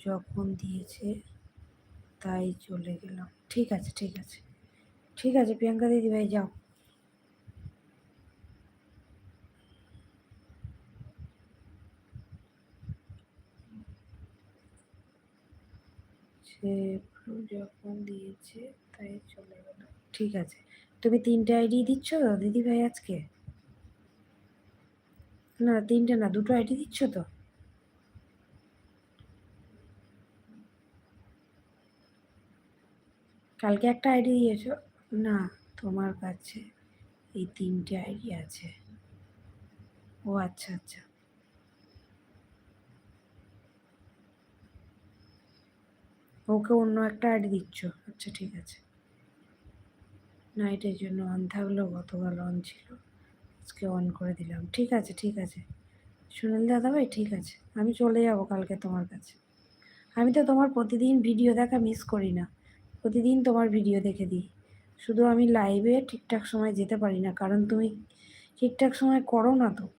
যখন দিয়েছে তাই চলে গেলাম। ঠিক আছে, ঠিক আছে, ঠিক আছে প্রিয়াঙ্কা দিদিভাই, যাও। সে যখন দিয়েছে তাই চলে গেল। ঠিক আছে, তুমি 3টে আইডি দিচ্ছ তো দিদিভাই আজকে? না 3টে না, 2টো আইডি দিচ্ছ তো? কালকে একটা আইডি দিয়েছো? না, তোমার কাছে এই 3টে আইডি আছে। ও আচ্ছা আচ্ছা, ওকে অন্য একটা আইডি দিচ্ছ, আচ্ছা ঠিক আছে। নাইটের জন্য অন থাকলেও গতকাল অন ছিল, আজকে অন করে দিলাম। ঠিক আছে, ঠিক আছে সুনীল দাদাভাই, ঠিক আছে, আমি চলে যাব কালকে তোমার কাছে। আমি তো তোমার প্রতিদিন ভিডিও দেখা মিস করি না, প্রতিদিন তোমার ভিডিও দেখে দিই। শুধু আমি লাইভে ঠিকঠাক সময় যেতে পারি না, কারণ তুমি ঠিকঠাক সময় করো না তো।